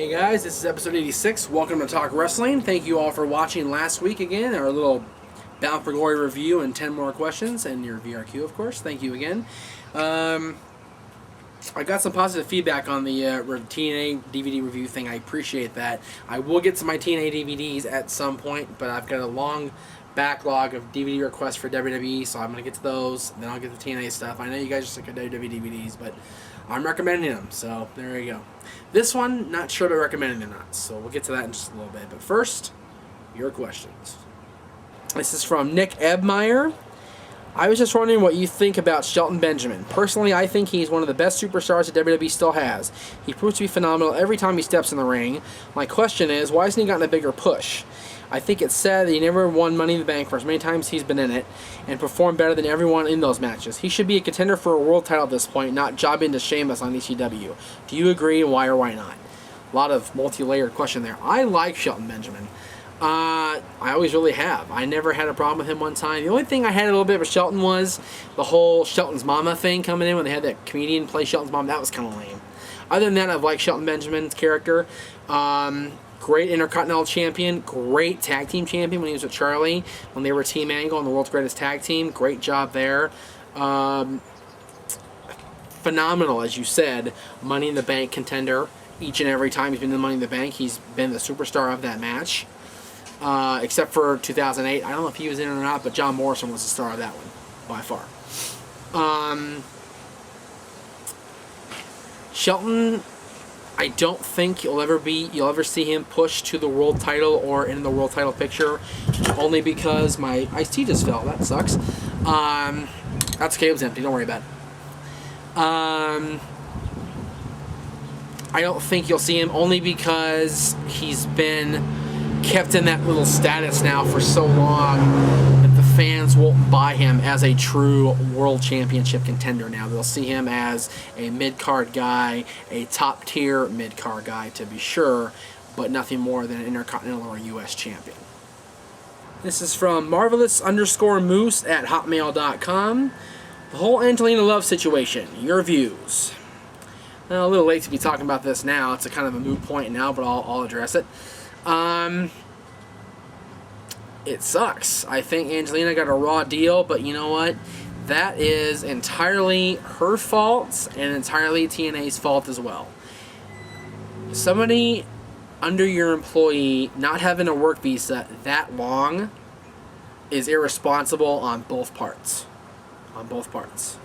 Hey guys, this is episode 86. Welcome to Talk Wrestling. Thank you all for watching last week again. Our little Bound for Glory review and 10 more questions, and your VRQ, of course. Thank you again. I got some positive feedback on the TNA DVD review thing. I appreciate that. I will get to my TNA DVDs at some point, but I've got a long backlog of DVD requests for WWE, so I'm going to get to those. Then I'll get the TNA stuff. I know you guys are sick of WWE DVDs, but I'm recommending them, so there you go. This one, not sure about recommending or not, so we'll get to that in just a little bit. But first, your questions. This is from Nick Ebmeyer. I was just wondering what you think about Shelton Benjamin. Personally, I think he's one of the best superstars that WWE still has. He proves to be phenomenal every time he steps in the ring. My question is, why hasn't he gotten a bigger push? I think it's sad that he never won Money in the Bank for as many times he's been in it and performed better than everyone in those matches. He should be a contender for a world title at this point, not jobbing to Sheamus on ECW. Do you agree, and why or why not? A lot of multi-layered question there. I like Shelton Benjamin. I always really have. I never had a problem with him one time. The only thing I had a little bit with Shelton was the whole Shelton's Mama thing coming in when they had that comedian play Shelton's mom. That was kind of lame. Other than that, I've liked Shelton Benjamin's character. Great Intercontinental Champion, great Tag Team Champion when he was with Charlie, when they were Team Angle and the World's Greatest Tag Team. Great job there. Phenomenal, as you said, Money in the Bank contender. Each and every time he's been in the Money in the Bank, he's been the superstar of that match. Except for 2008. I don't know if he was in it or not, but John Morrison was the star of that one, by far. Shelton, I don't think you'll ever see him push to the world title or in the world title picture, only because my iced tea just fell. That sucks. That's okay, it was empty, don't worry about it. I don't think you'll see him, only because he's been kept in that little status now for so long that the fans won't buy him as a true world championship contender now. They'll see him as a mid-card guy, a top-tier mid-card guy to be sure, but nothing more than an Intercontinental or U.S. champion. This is from Marvelous_Moose at hotmail.com. The whole Angelina Love situation, your views. Well, a little late to be talking about this now. It's a kind of a moot point now, but I'll address it. It sucks. I think Angelina got a raw deal, but you know what? That is entirely her fault and entirely TNA's fault as well. Somebody under your employee not having a work visa that long is irresponsible on both parts. On both parts.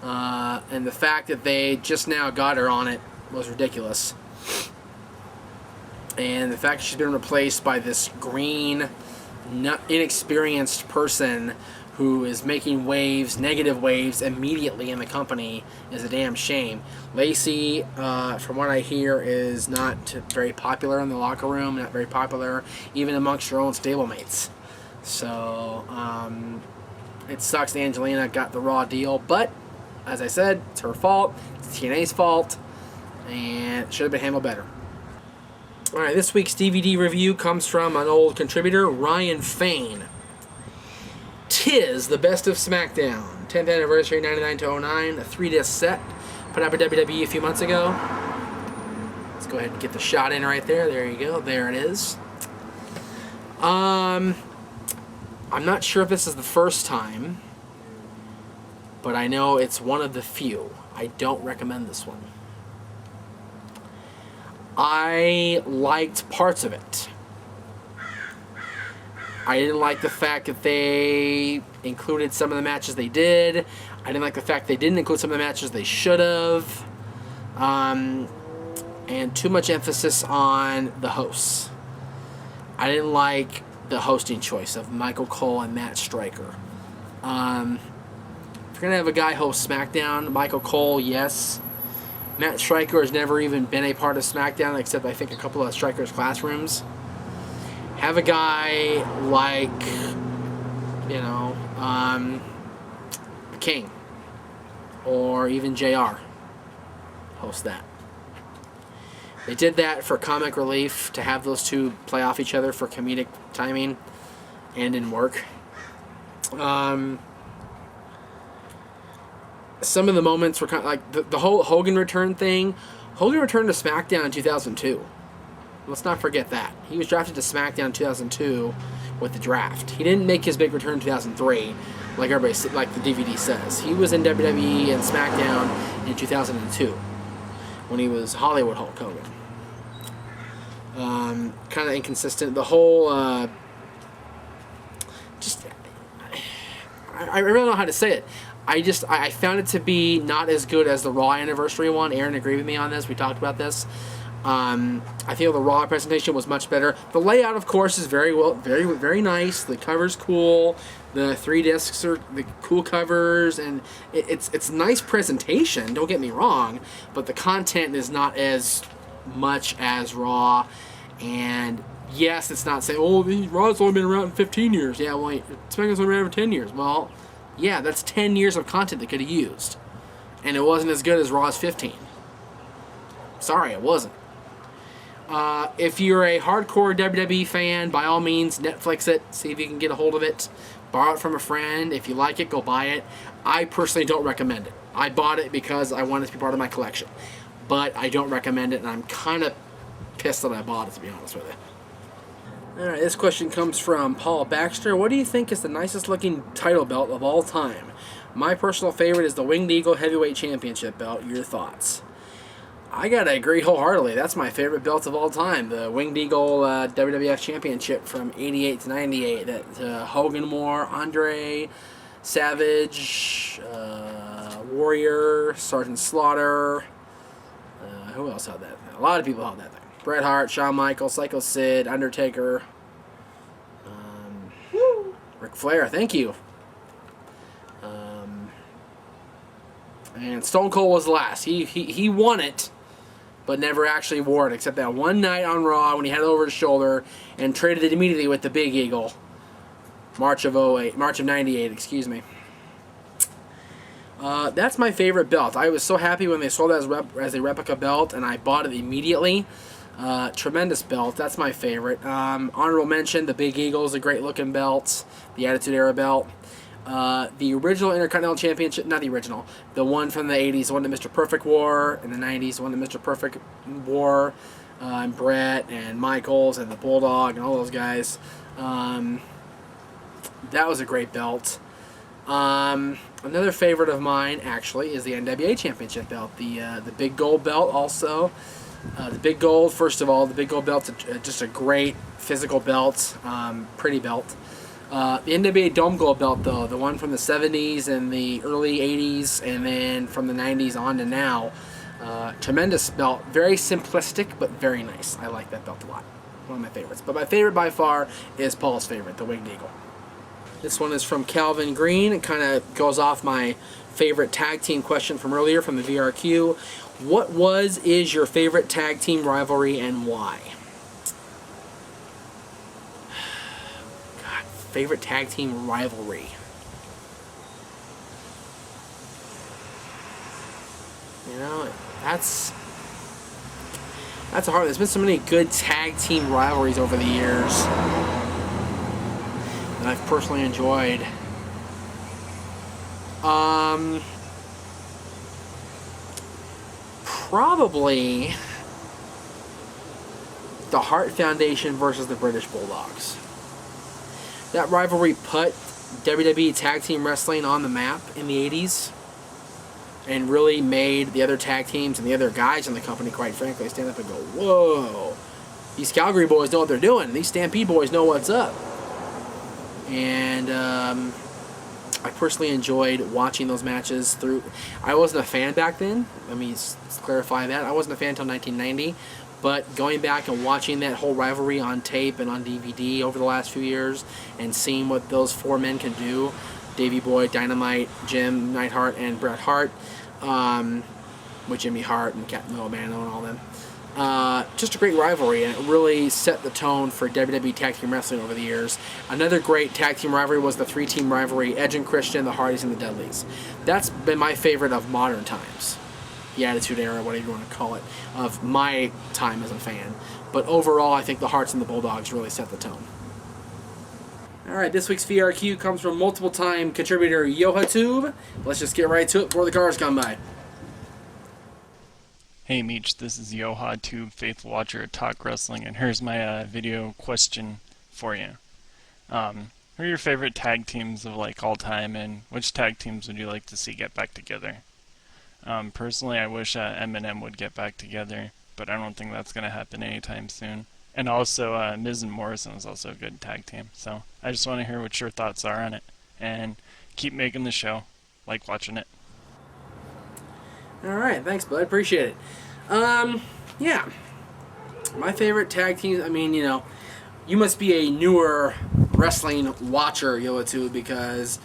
And the fact that they just now got her on it was ridiculous. And the fact that she's been replaced by this green, inexperienced person who is making waves, negative waves, immediately in the company is a damn shame. Lacey, from what I hear, is not very popular in the locker room, not very popular even amongst her own stablemates. So, it sucks that Angelina got the raw deal, but, as I said, it's her fault, it's TNA's fault, and it should have been handled better. Alright, this week's DVD review comes from an old contributor, Ryan Fain. Tis the Best of SmackDown, 10th anniversary 99 to 09, a 3-disc set, put out by WWE a few months ago. Let's go ahead and get the shot in right there. There you go. There it is. I'm not sure if this is the first time, but I know it's one of the few. I don't recommend this one. I liked parts of it. I didn't like the fact that they included some of the matches they did. I didn't like the fact they didn't include some of the matches they should have. And too much emphasis on the hosts. I didn't like the hosting choice of Michael Cole and Matt Striker. If you're going to have a guy host SmackDown, Michael Cole, yes. Matt Striker has never even been a part of SmackDown, except I think a couple of Striker's classrooms. Have a guy like, King, or even JR host that. They did that for comic relief, to have those two play off each other for comedic timing, and didn't work. some of the moments were kind of like the whole Hogan return thing. Hogan returned to SmackDown in 2002. Let's not forget that. He was drafted to SmackDown in 2002 with the draft. He didn't make his big return in 2003, like like the DVD says. He was in WWE and SmackDown in 2002 when he was Hollywood Hulk Hogan. Kind of inconsistent. The whole I really don't know how to say it. I found it to be not as good as the Raw anniversary one. Aaron agreed with me on this. We talked about this. I feel the Raw presentation was much better. The layout, of course, is very nice. The cover's cool. The 3 discs are the cool covers, and it's nice presentation. Don't get me wrong, but the content is not as much as Raw. And yes, it's not saying, oh, Raw's only been around 15 years. Yeah, well, SmackDown's only been around for 10 years. Well, yeah, that's 10 years of content they could have used, and it wasn't as good as Raw's 15. Sorry, it wasn't. If you're a hardcore WWE fan, by all means, Netflix it. See if you can get a hold of it. Borrow it from a friend. If you like it, go buy it. I personally don't recommend it. I bought it because I wanted it to be part of my collection. But I don't recommend it, and I'm kind of pissed that I bought it, to be honest with you. Alright, this question comes from Paul Baxter. What do you think is the nicest looking title belt of all time? My personal favorite is the Winged Eagle Heavyweight Championship belt. Your thoughts? I gotta agree wholeheartedly. That's my favorite belt of all time. The Winged Eagle WWF Championship from 88 to 98 that Hogan wore, Andre, Savage, Warrior, Sergeant Slaughter. Who else had that? A lot of people had that thing. Bret Hart, Shawn Michaels, Psycho Sid, Undertaker, Ric Flair. Thank you. And Stone Cold was the last. He won it, but never actually wore it, except that one night on Raw when he had it over his shoulder and traded it immediately with the Big Eagle. March of 98, excuse me. That's my favorite belt. I was so happy when they sold it as a replica belt, and I bought it immediately. Tremendous belt. That's my favorite. Honorable mention, the Big Eagle is a great looking belt. The Attitude Era belt. The original Intercontinental Championship, not the original, the one from the 80s, the one that Mr. Perfect wore, in the 90s, the one that Mr. Perfect wore, and Brett and Michaels and the Bulldog and all those guys. That was a great belt. Another favorite of mine, actually, is the NWA Championship belt. The Big Gold belt also. The Big Gold, first of all, the Big Gold belt's just a great physical belt, pretty belt. The NWA Dome Gold belt, though, the one from the 70s and the early 80s, and then from the 90s on to now, tremendous belt. Very simplistic, but very nice. I like that belt a lot. One of my favorites. But my favorite by far is Paul's favorite, the Winged Eagle. This one is from Calvin Green. It kind of goes off my favorite tag team question from earlier from the VRQ. What is your favorite tag team rivalry and why? God, favorite tag team rivalry. You know, that's a hard one. There's been so many good tag team rivalries over the years that I've personally enjoyed. Probably the Hart Foundation versus the British Bulldogs. That rivalry put WWE Tag Team Wrestling on the map in the 80s and really made the other tag teams and the other guys in the company, quite frankly, stand up and go, whoa, these Calgary boys know what they're doing. These Stampede boys know what's up. And I personally enjoyed watching those matches through. I wasn't a fan back then. Let me clarify that. I wasn't a fan until 1990. But going back and watching that whole rivalry on tape and on DVD over the last few years and seeing what those four men can do, Davey Boy, Dynamite, Jim Neidhart, and Bret Hart, with Jimmy Hart and Captain Albano and all them. Just a great rivalry, and it really set the tone for WWE Tag Team Wrestling over the years. Another great tag team rivalry was the three-team rivalry, Edge and Christian, the Hardys, and the Dudleys. That's been my favorite of modern times. The Attitude Era, whatever you want to call it, of my time as a fan. But overall, I think the Hearts and the Bulldogs really set the tone. All right, this week's VRQ comes from multiple-time contributor YohaTube. Let's just get right to it before the cars come by. Hey Meach, this is YohaTube, faithful watcher at Talk Wrestling, and here's my video question for you. Who are your favorite tag teams of like all time, and which tag teams would you like to see get back together? Personally, I wish Eminem would get back together, but I don't think that's going to happen anytime soon. And also, Miz and Morrison is also a good tag team, so I just want to hear what your thoughts are on it. And keep making the show. Like watching it. Alright, thanks, bud. Appreciate it. Yeah. My favorite tag teams, I mean, you know, you must be a newer wrestling watcher, YohaTube, because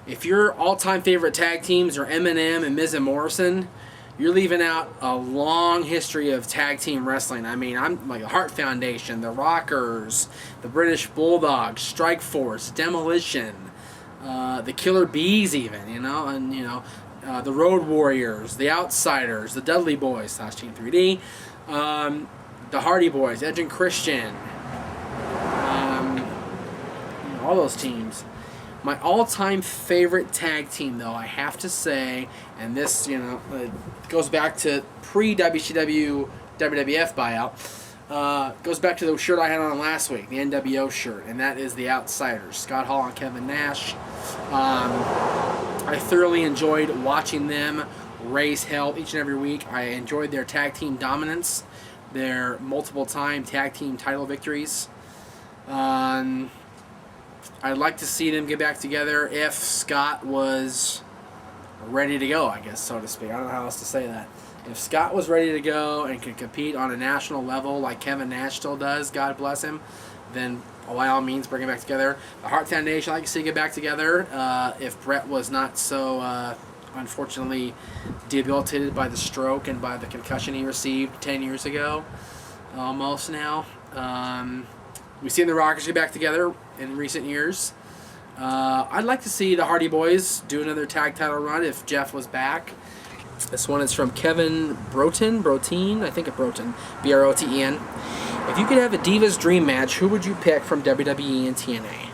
if your all-time favorite tag teams are Eminem and Miz and Morrison, you're leaving out a long history of tag team wrestling. I mean, I'm like the Hart Foundation, the Rockers, the British Bulldogs, Strike Force, Demolition, the Killer Bees even, you know, and, you know, the Road Warriors, the Outsiders, the Dudley Boys, Team 3D, the Hardy Boys, Edge and Christian, you know, all those teams. My all-time favorite tag team, though, I have to say, and this, you know, goes back to pre-WCW WWF buyout, goes back to the shirt I had on last week, the NWO shirt, and that is the Outsiders, Scott Hall and Kevin Nash. I thoroughly enjoyed watching them raise hell each and every week. I enjoyed their tag team dominance, their multiple-time tag team title victories. I'd like to see them get back together if Scott was ready to go, I guess, so to speak. I don't know how else to say that. If Scott was ready to go and could compete on a national level like Kevin Nash still does, God bless him, then by all means bring him back together. The Hart Foundation, I'd like to see get back together if Brett was not so, unfortunately, debilitated by the stroke and by the concussion he received 10 years ago, almost now. We've seen the Rockers get back together in recent years. I'd like to see the Hardy Boys do another tag title run if Jeff was back. This one is from Kevin Broten, I think it's Broten, B-R-O-T-E-N. If you could have a Divas dream match, who would you pick from WWE and TNA?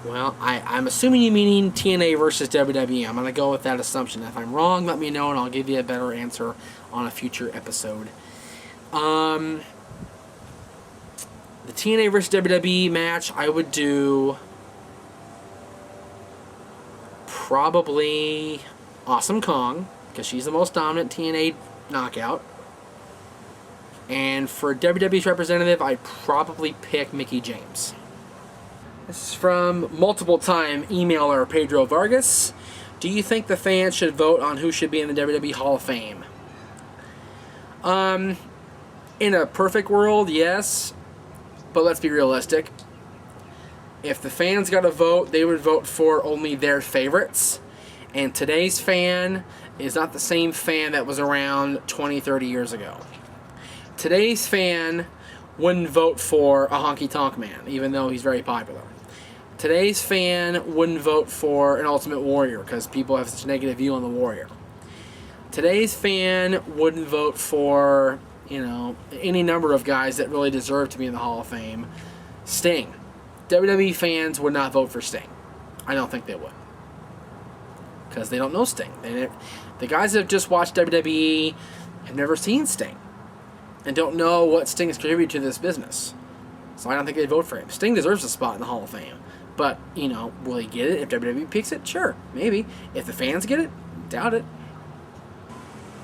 Well, I'm assuming you meaning TNA versus WWE. I'm going to go with that assumption. If I'm wrong, let me know and I'll give you a better answer on a future episode. The TNA versus WWE match, I would do probably Awesome Kong, because she's the most dominant TNA knockout. And for WWE's representative, I'd probably pick Mickie James. This is from multiple-time emailer Pedro Vargas. Do you think the fans should vote on who should be in the WWE Hall of Fame? In a perfect world, yes. But let's be realistic. If the fans got a vote, they would vote for only their favorites. And today's fan is not the same fan that was around 20, 30 years ago. Today's fan wouldn't vote for a Honky Tonk Man, even though he's very popular. Today's fan wouldn't vote for an Ultimate Warrior because people have such a negative view on the Warrior. Today's fan wouldn't vote for, you know, any number of guys that really deserve to be in the Hall of Fame. Sting. WWE fans would not vote for Sting. I don't think they would. Because they don't know Sting. The guys that have just watched WWE have never seen Sting. And don't know what Sting has contributed to this business. So I don't think they'd vote for him. Sting deserves a spot in the Hall of Fame. But, you know, will he get it if WWE picks it? Sure, maybe. If the fans get it, doubt it.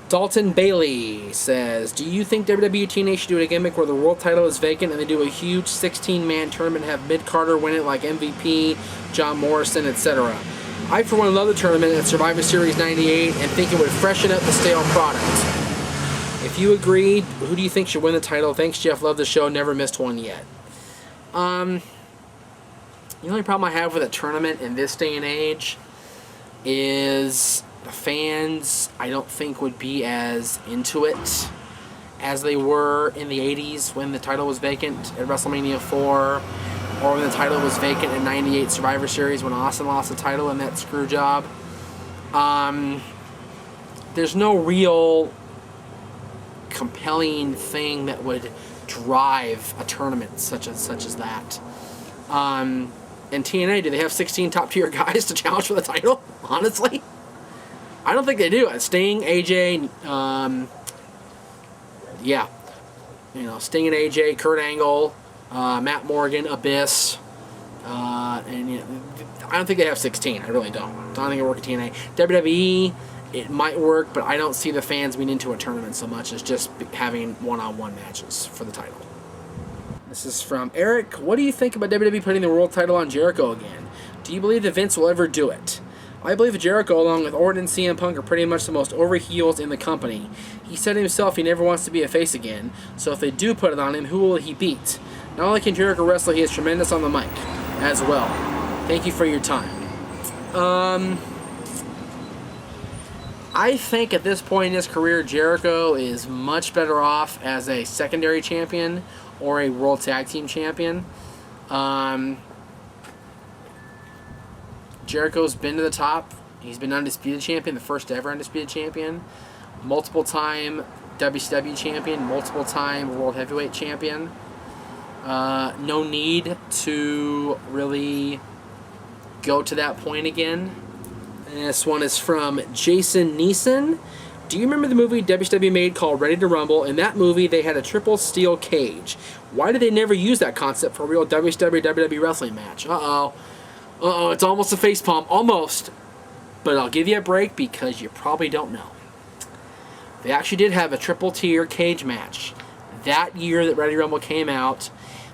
Dalton Bailey says, do you think WWE TNA should do a gimmick where the world title is vacant and they do a huge 16-man tournament and have Mid-Carter win it like MVP, John Morrison, etc.? I, for one, love the tournament at Survivor Series 98 and think it would freshen up the stale product. If you agree, who do you think should win the title? Thanks, Jeff. Love the show. Never missed one yet. The only problem I have with a tournament in this day and age is the fans, I don't think, would be as into it as they were in the 80s when the title was vacant at WrestleMania 4, or when the title was vacant in 98 Survivor Series when Austin lost the title in that screw job. There's no real compelling thing that would drive a tournament such as that. In TNA, do they have 16 top-tier guys to challenge for the title? Honestly, I don't think they do. Sting, AJ, yeah. Sting and AJ, Kurt Angle, Matt Morgan, Abyss, and I don't think they have 16. I really don't. I don't think it works at TNA. WWE, it might work, but I don't see the fans being into a tournament so much as just having one-on-one matches for the title. This is from Eric. What do you think about WWE putting the world title on Jericho again? Do you believe that Vince will ever do it? I believe Jericho, along with Orton and CM Punk, are pretty much the most over heels in the company. He said himself he never wants to be a face again, so if they do put it on him, who will he beat? Not only can Jericho wrestle, he is tremendous on the mic as well. Thank you for your time. I think at this point in his career, Jericho is much better off as a secondary champion or a World Tag Team Champion. Jericho's been to the top. He's been Undisputed Champion, the first ever Undisputed Champion. Multiple-time WCW Champion, multiple-time World Heavyweight Champion. No need to really go to that point again. And this one is from Jason Neeson. Do you remember the movie WCW made called Ready to Rumble? In that movie, they had a triple steel cage. Why did they never use that concept for a real WWE wrestling match? Uh-oh, it's almost a facepalm. Almost. But I'll give you a break because you probably don't know. They actually did have a triple-tier cage match that year that Ready to Rumble came out.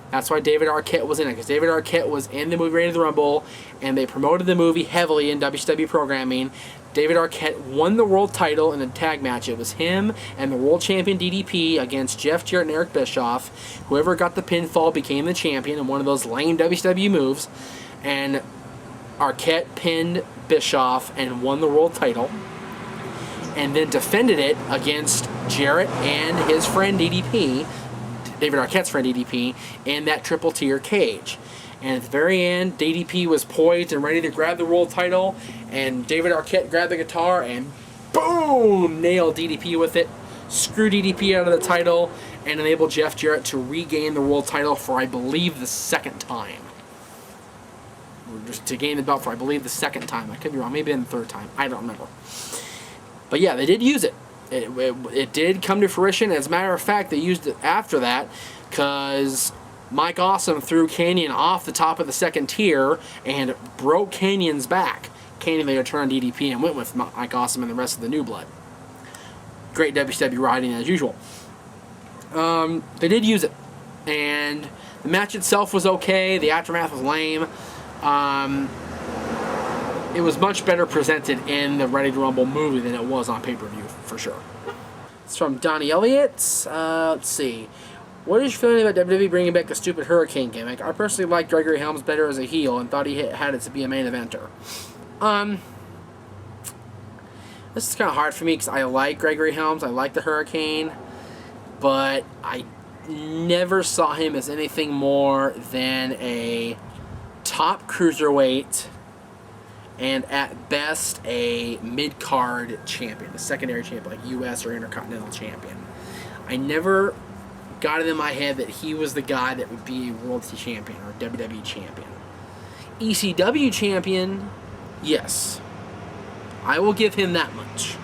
That's why David Arquette was in it, because David Arquette was in the movie Ready to Rumble, and they promoted the movie heavily in WCW programming. David Arquette won the world title in a tag match. It was him and the world champion DDP against Jeff Jarrett and Eric Bischoff. Whoever got the pinfall became the champion in one of those lame WCW moves. And Arquette pinned Bischoff and won the world title. And then defended it against Jarrett and his friend DDP, David Arquette's friend DDP, in that triple-tier cage. And at the very end, DDP was poised and ready to grab the world title, and David Arquette grabbed the guitar and boom! Nailed DDP with it, screwed DDP out of the title, and enabled Jeff Jarrett to regain the world title for, I believe, the second time. Or just to gain the belt for, I believe, the second time. I could be wrong. Maybe in the third time. I don't remember. But yeah, they did use it. It did come to fruition. As a matter of fact, they used it after that because Mike Awesome threw Kanyon off the top of the second tier and broke Canyon's back. Kanyon later turned on DDP and went with Mike Awesome and the rest of the New Blood. Great WCW writing as usual. They did use it. And the match itself was okay. The aftermath was lame. It was much better presented in the Ready to Rumble movie than it was on pay-per-view, for sure. It's from Donnie Elliott. Let's see. What is your feeling about WWE bringing back the stupid Hurricane gimmick? I personally like Gregory Helms better as a heel and thought he had it to be a main eventer. This is kind of hard for me because I like Gregory Helms. I like the Hurricane. But I never saw him as anything more than a top cruiserweight and at best a mid-card champion, a secondary champion, like U.S. or Intercontinental champion. I never got it in my head that he was the guy that would be a World Champion or WWE champion. ECW champion, yes. I will give him that much.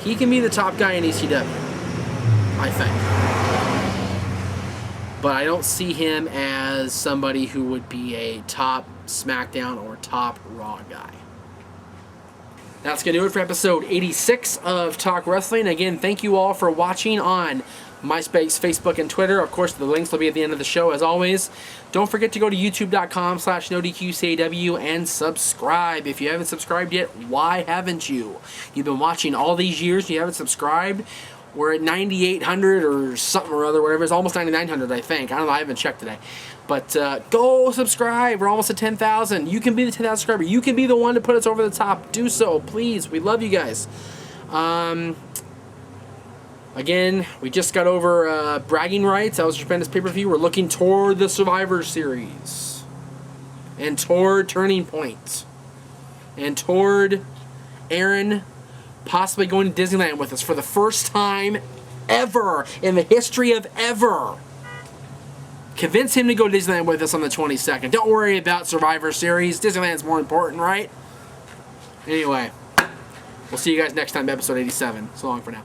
He can be the top guy in ECW, I think. But I don't see him as somebody who would be a top SmackDown or top Raw guy. That's going to do it for episode 86 of Talk Wrestling. Again, thank you all for watching on MySpace, Facebook, and Twitter. Of course, the links will be at the end of the show, as always. Don't forget to go to youtube.com/NoDQCAW and subscribe. If you haven't subscribed yet, why haven't you? You've been watching all these years and you haven't subscribed. We're at 9,800 or something or other, whatever. It's almost 9,900, I think. I don't know. I haven't checked today. But go subscribe. We're almost at 10,000. You can be the 10,000 subscriber. You can be the one to put us over the top. Do so, please. We love you guys. Again, we just got over bragging rights. That was a tremendous pay-per-view. We're looking toward the Survivor Series. And toward Turning Point. And toward Aaron possibly going to Disneyland with us for the first time ever in the history of ever. Convince him to go to Disneyland with us on the 22nd. Don't worry about Survivor Series. Disneyland's more important, right? Anyway, we'll see you guys next time, episode 87. So long for now.